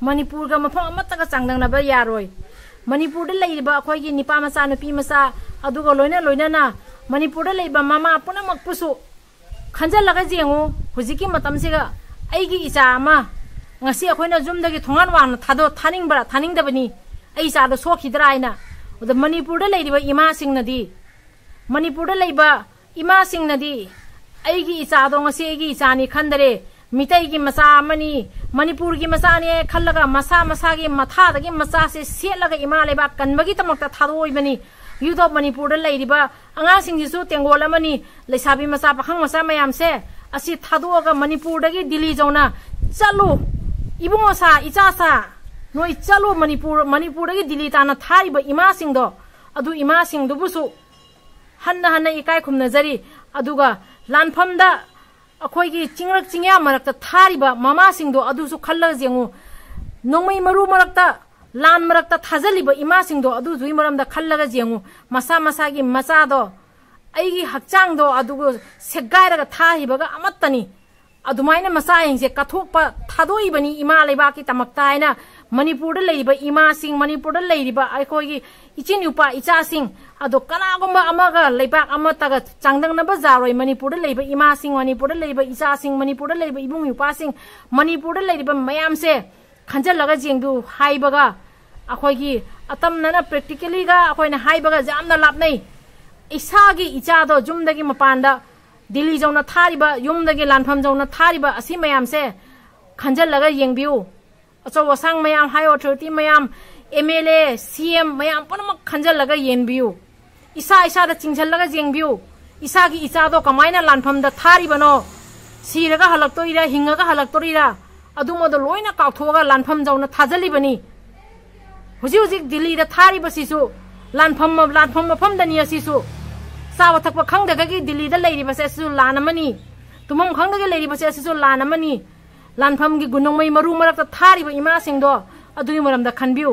मणिपुर का मफम अमतक चांगदंगनब यारोय मणिपुर लेरिबा अखोयगी निपा मचा नुपी मचा अदुगा लोइना लोइना मणिपुर लेरिबा ममा पुनमकपुसु खंजलगा जेंगो हुजिकी मतमसिगा अैगी इचा अमा ngasi akhoi na jum dagi thongan wan thado thaning bara thaning da bani ai sa do sokidra aina oda manipur da leiba ima sing na di manipur da leiba ima sing na di ai gi isa do ngasi gi isa ni khandare mitai gi masa amani manipur gi masa ni khallaga masa gi matha da gi masa se selaga ima leba kanbagi tamakta thadoi bani yudo manipur da leiba anga sing ji su tengol amani leisabi masa pakhang masa mayam se asi thadoga manipur da gi delhi jauna chalo ibungo sa icha sa noi chalo manipur gi delhi tana thari ba ima sing do adu ima sing du busu hanna ikai khum nazari aduga lanpham da akhoi gi chingrak chingya marak ta thari ba mama sing do adu su khalla jengu nongmai maru marak ta lan marak ta thajali ba ima sing do adu zui maram da khalla ga jengu masa gi macha do ai gi hakchang do adugo segai ra thahi ba ga amattani अदुमाइना मसा हिंसे कथोपा थादोई बनी इमा लेबा की तमक्ताइना मणिपुर लेरिबा इमा सिंग मणिपुर लेरिबा आइखोगी इचिन उपा इचा सिंग अदो कनागुम्बा अमगा लेबा अमतगा चांगदंगनबा जारोय मणिपुर लेरिबा इमा सिंग मणिपुर लेरिबा इचा सिंग मणिपुर लेरिबा इबुंग उपा सिंग मणिपुर लेरिबा मयाम से खंजलगा जेंगदु हाइबगा अखोगी अतमनना प्रैक्टिकली गा अखोइना हाइबगा जामना लापनै इसागी इचादो जुमदगी मपानदा दिल्ली जौना थारिबा युमदगी लानफम जौना थारिबा असि मयाम से खंजलगा येंगबिउ अचो वसांग मयाम हाई अथॉरिटी मयाम एमएलए सीएम मयाम पनमक खंजलगा येंबिउ इसा दा चिंगजलगा जेंगबिउ इसागी इचादो कमाइना लानफम दा थारिबनो सिरगा हलक्तोइरा हिंगगा हलक्तोइरा अदुमोदो लोइना काउथोगा लानफम जौना थाजलिबनी हुजी दिल्ली दा थारिबा सिसु लानफम मफम दनी असिसु साव थकप खंगदगी दिल्ली दा लेरिबा से सु लानमनी तुमम खंगदगी लेरिबा से सु लानमनी लानफम गी गुनोंमै मरु मरक थारिबा इमा सिंगदो अदुनि मरम दा खनबिउ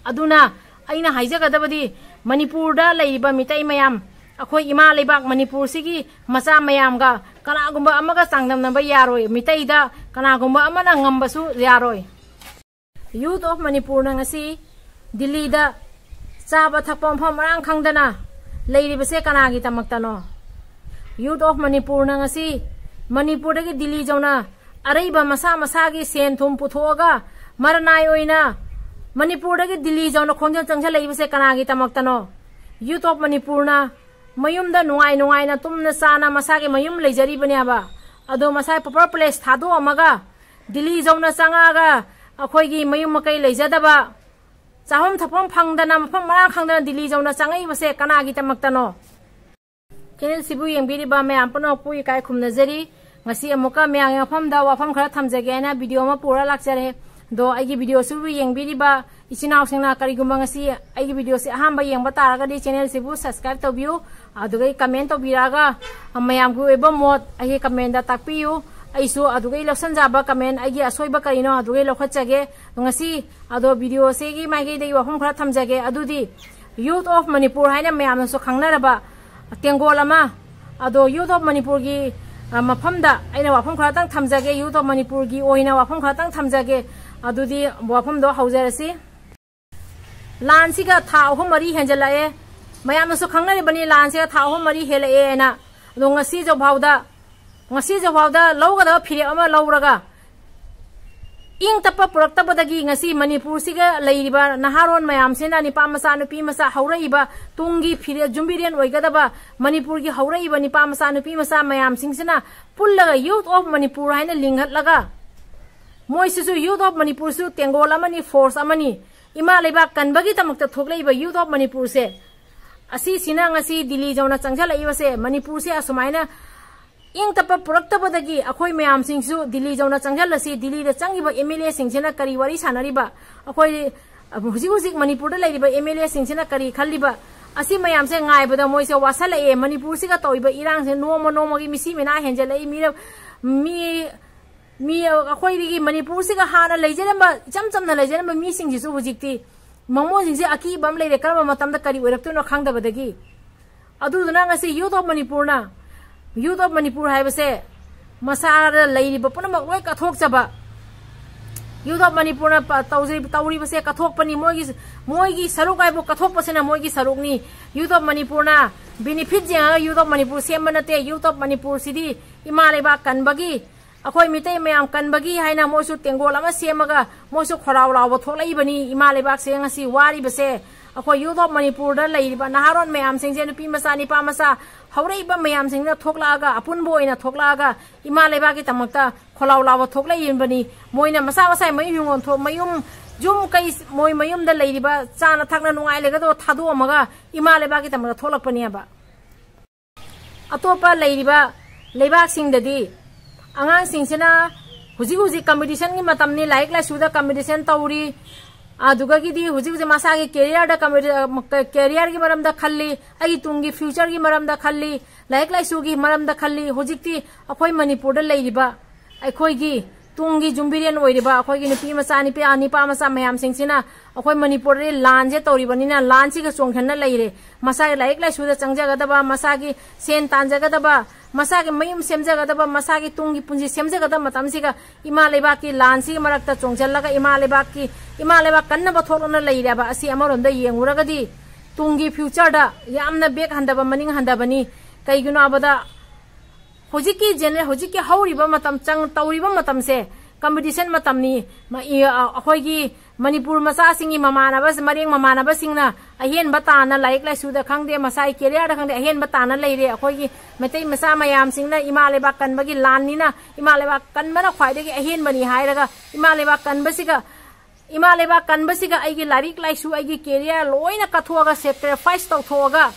अदुना अइना हाइजगदबदी मणिपुर दा लेरिबा मिtai मयाम अखोय इमा लेबाक मणिपुर सिगी मचा मयाम गा कनागुम्बा अमगा चांगदमनबा यारोय मिtai दा कनागुम्बा अमना ngambasु यारोय यूथ ऑफ मणिपुर ना ngasi दिल्ली दा चाबा थकपम फम मरांग खंगदना लेरिबसे कनागी तमक्तनो यूथ ऑफ मणिपुर ना ngasi मणिपुर दगी दिल्ली जौना अरैबा मसा गी सेन थुम पुथोगा मरनाय ओइना मणिपुर दगी दिल्ली जौना खोंजन चंगसा लेरिबसे कनागी तमक्तनो यूथ ऑफ मणिपुर ना मयुम दा नुंगाई ना तुमना साना मसागे मयुम लेजरिबनेबा अदो मसाय प्रॉपर प्लेस थादो अमगा दिल्ली जौना चंगागा अखोयगी मयुम मकई लेजदबा चाहम थपम फंगदना मफम मरा खंगदना दिल्ली जौना चंगई बसे कनागी तमक्तनो चैनल सिबु येंबिरिबा मयाम पनो पुई काय खुमनजरी ngasi amuka myang mafam da wafam khara thamjage na video ma pura lakchare do aigi video subu yengbiriba ichinaw singna karigumba ngasi aigi video se ahamba yengba taraga di channel sibu subscribe tobiu adugai comment tobiraga mayam gu eba mod aigi comment da takpiu aisu adugai loksan jaba comment aigi asoiba karino adugai lokhachage ngasi ado video se gi mai gi dei wafam khara thamjage adudi youth of manipur haina mayam so khangnaraba tengol ama ado youth of manipur gi मफमदा अइना वाफम खरातंग थमजागे youth of Manipur की ओइना वाफम खरातंग थमजागे अदुदी वाफम दो हौजरसी लानसिगा था अहम मरी हेंजलाए मयामसु खंगने बनी लानसिगा था अहम मरी हेलाए ना दो ngasi जवावदा लौगदा फिरे अमा लौरगा इंग तप पुरक्तबदगी ngasi मणिपुर सिगा लेरिबा नहारोन मयाम सेना निपा मसा नुपी मसा हौरइबा तुंगी फिरे जुम्बिरियन ओइगदबा मणिपुर की हौरइबा निपा मसा नुपी मसा मयाम सिंगसना पुल्लगा यूथ ऑफ मणिपुर हाइना लिंगहतलगा मोइसिसु यूथ ऑफ मणिपुर सु तेंगोल अमनी फोर्स अमनी इमा लेबा कनबगी तमक्ता थोकलेइबा यूथ ऑफ मणिपुर से असी सिना ngasi दिल्ली जौना चंगजलाइबा से मणिपुर से असुमाइना इंग तप पुरक्तबदगी अखोय मयाम सिंगसु दिल्ली जौना चंगजलसी दिल्ली दा चंगिबा एमएलए सिंगसेना करी वारी सानरिबा अखोय हुजिक मणिपुर दा लेरिबा एमएलए सिंगसेना करी खल्लिबा असी मयाम से ngaibada मोइसे वासलाए मणिपुर सिगा तोइबा इरांग से नोमगी मिसी मेना हेंजलई मी अखोयगी मणिपुर सिगा हाना लेजरबा चमचमना लेजरबा मी सिंगजिसु हुजिकती ममो सिंगसे अकी बम लेरे करबा मतमदा करी ओरक्तुनो खांगदबदगी अदुदुना ngasi youth of मणिपुर ना यूथ ऑफ मणिपुर है बसे मसार लेरिबा पुनमक लोय कथोक जबा यूथ ऑफ मणिपुर तौरी बसे कथोपनी मोगी सरुक आइबो कथोपसेना मोगी सरुकनी यूथ ऑफ मणिपुर ना बेनिफिट जेंगा यूथ ऑफ मणिपुर सेम नते यूथ ऑफ मणिपुर सिदी इमा लेबा कनबगी अखोई मितै मयाम कनबगी हाइना मोसु तेंगोल अमा सेमगा मोसु खराव लाव थोलैबनी इमा लेबा से ngasi वारी बसे अखोई यूथ ऑफ मणिपुर दा लैरिबा नाहारोन मयाम सिंजे नुपी मसा निपा मसा हौरैबा मयाम सिंना थोकलागा अपुनबो ओइना थोकलागा इमा लेबा की तमक्ता खोलाव लाव थोकलैबनी मोइना मसा मसा मयुंगोन थो मयुम जुम कई मोय मयुम दा लैरिबा चाना थाकना नुंगाइ लेगदो थादो अमगा इमा लेबा की तमक्ता थोलकपनियाबा अतोपा लैरिबा लेबाक सिंगददी आंगां सिंगसिना हुजी कंपटीशन की मतमनी लाइक लाइसुदा कंपटीशन तौरी अदुगगी हुजी मसा की कैरियर की मरमदा खल्ली अगी तुंगी फ्यूचर की मरमदा खल्ली लाइक लाइसु की मरमदा खल्ली हुजिक्ति अखोई मणिपुर लैरिबा अखोईगी तुंगी जुम्बिरियन ओइरिबा अखोईगी नुपी मसा निपा मसा मयाम सिंगसिना अखोई मणिपुर लानजे तौरिबनिना लान सिगा चोंखना लैरे मसा लाइक लाइसुदा चंगजगदबा मसा की सेन तांजगदबा मसा की मयुम सेमजगदबा मसा की तुंगी पुंजी सेमजगदबा मतमसिगा इमा लेबाक की लान सिगा मरक्ता चोंगजल्लगा इमा लेबाक कन्नबा थोलना लैरेबा असि अमरोंदा येंगुरगदी तुंगी फ्यूचर दा यामना बेक हंदबा मनिंग हंदबनी कैगुनो अबदा हुजिकी जेने हुजिकी हौरिबा मतम चंग तौरिबा मतम से कंपटीशन मतमनी अखोईगी मणिपुर मसा सिंगी ममानबस मरेंग ममानबसिंगना अहेन बताना लाइक लाइसुदा खंगदे मसाई कैरियर खंगदे अहेन बताना लैरे अखोईगी मेतै मसा मयाम सिंगना इमा लेबा कनबगी लाननिना इमा लेबा कनबना ख्वाइदगी अहेन बनी हायरगा इमा लेबा कनबसिगा आइगी लारिक लाइसु आइगी कैरियर लोइना कथोगा सैक्रिफाइस तौथोगा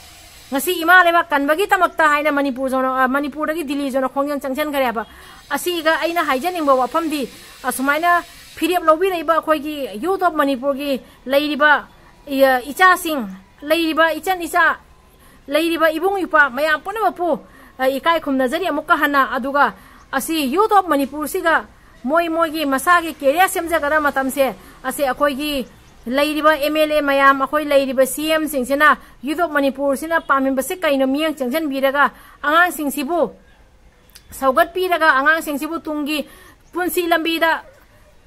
ngasi ima leba kanbagi tamakta haina manipur dagi delhi jono khongjang changchen khariaba asi ga aina haijaning ba wafam di asumaina phirep lobi reiba khoi gi youth of manipur gi leiriba icha sing leiriba ichan isa leiriba ibung ipa maya puna pu ikai khum nazari amukka hana aduga asi youth of manipur siga moi gi masa gi career semja gara matam se asi akhoi gi लैरिबा MLA मयाम अखोई लैरिबा CM सिंगसिना youth of Manipur सिना पामिबसे कइनो मियंग चंगजन बिरगा आंगांग सिंगसिबु सौगत पिरगा आंगांग सिंगसिबु तुंगी पुंसी लंबीदा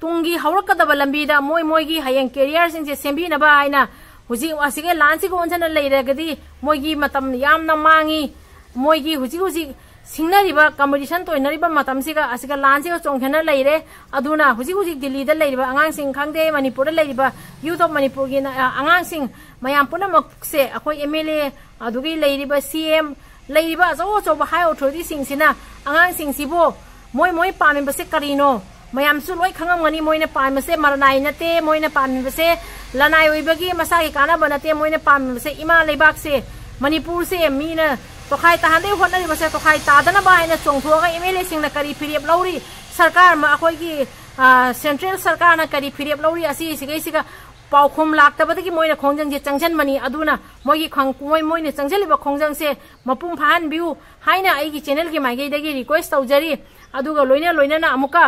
तुंगी हौरकदबा लंबीदा मोयगी हयंग कैरियर सिंगसे सेंबिनबा हाइना हुजी वासिगे लानसिगो ओनजना लैरगदी मोयगी मतम यामना मांगी मोयगी हुजी सिंगनरिबा कंपटीशन तोइनरिबा मतमसिगा असिगा लानसिगा चोंखना लैरे अदुना हुजी दिल्ली दा लैरिबा आंगांग सिंग खंगदे मणिपुर दा लैरिबा यूथ ऑफ मणिपुर की आंगांग सिंग मयाम पुनमक से अखोई एमएलए अदुगी लैरिबा सीएम लैरिबा जो हाई अथॉरिटी सिंगसिना आंगांग सिंगसिबो मोय पामिबसे करिनो मयामसु लोय खंगमगनी मोयने पामिबसे मरनाई नते मोयने पामिबसे लनाई ओइबगी मसागी कानाबा नते मोयने पामिबसे इमा लेबाक से मणिपुर से मीना तोखाई ताहदे होटनरी बसे तोखाई तादना बायना चोंथोगा एमएलए सिंगना करी फिरेप लौरी सरकार मा अखोईगी सेंट्रल सरकार ना करी फिरेप लौरी असी सिगैसिगा पाउखुम लाक्तबदगी मोयना खोंजंग जे चंगजन मनी अदुना मोयगी मोयने चंगजलिबा खोंजंग से मपुंग फाहन बिउ हाइना आइगी चैनल की माइगैदगी रिक्वेस्ट तौजरी अदुगा लोइना अमुका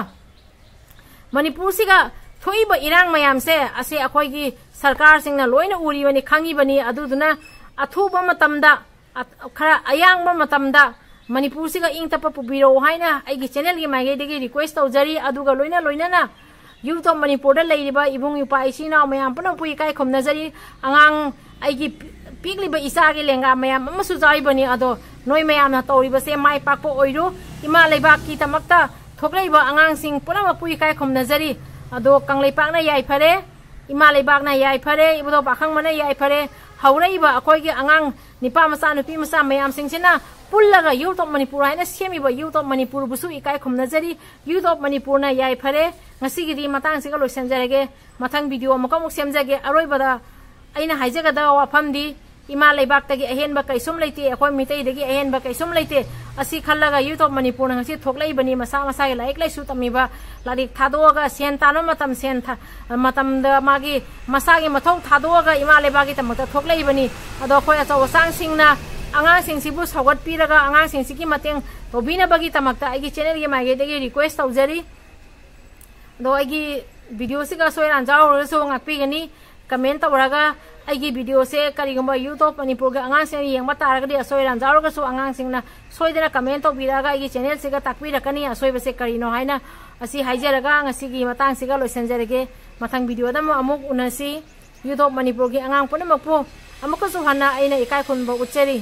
मणिपुर सिगा थोइबा इरांग मयाम से असे अखोईगी सरकार सिंगना लोइना उरिबनी खंगिबनी अदुदुना अथुबा मतमदा खरा अयांगबा मतमदा मणिपुर सिगा इंग तप पुबिरो हाइना आइगी चैनल की माइगैदगी रिक्वेस्ट तौजरी अदुगा लोइना यूथ ऑफ मणिपुर दा लैरिबा इबुंग इपा इसिना मयाम पुना पुई काय खमनजरी आंगांग आइगी पिगलिबा इसागी लेंगा मयाम अमसु जाइबनी अदो नोय मयाम ना तौरिबसे माइ पाकपो ओइरु इमा लेबाक की तमक्ता थोकलैबा आंगांग सिंग पुना पुई काय खमनजरी अदो कंगलैपाकना याइ फरे इमा लेबाकना याइ फरे इबुदो पाखंग मना याइ फरे हौरैबा अखोइगी आंगांग निपा मसा नुपी मसा मयाम सिंगसिना पुल्लगा यूथ ऑफ मणिपुर हाइना सेमिबा यूथ ऑफ मणिपुर बुसु इकाय खमनजरी यूथ ऑफ मणिपुर ना याइ फरे ngasigidi matang siga loisenjarege mathang video amaka semjage aroibada aina haijagada wafamdi ima leibak tagi ahenba kaisum leite akoi mitai dagi ahenba kaisum leite asi khallaga youth of manipur ngasi thoklai bani masa masa laik lai su tamiba ladik thadoga sen tano matam da magi masagi mathau thadoga ima leibagi tamata thoklai bani ado khoi achaw sang singna angang sing sibu sagat piraga angang sing siki mateng tobina bagi tamakta agi channel gi mage dagi request tawjari दो आइगी video से का सोयरान जाओ रसो ngakpi gani comment तौरगा आइगी video से करीगुम्बा YouTube Manipur के आगांग सिंग Young तारगदि असोयरान जाउरगसु आगांग सिंगना सोइदना comment तौबिरागा आइगी channel सिगा ताकबिरकनी असोयबसे करिनो हाइना असी हाइजरगा ngasiगी matang siga loisanjarege mathang video da amuk unasi YouTube Manipur के आगांग पुनमकपो अमुकसु हना आइना इकाय खुनबो उचेरी।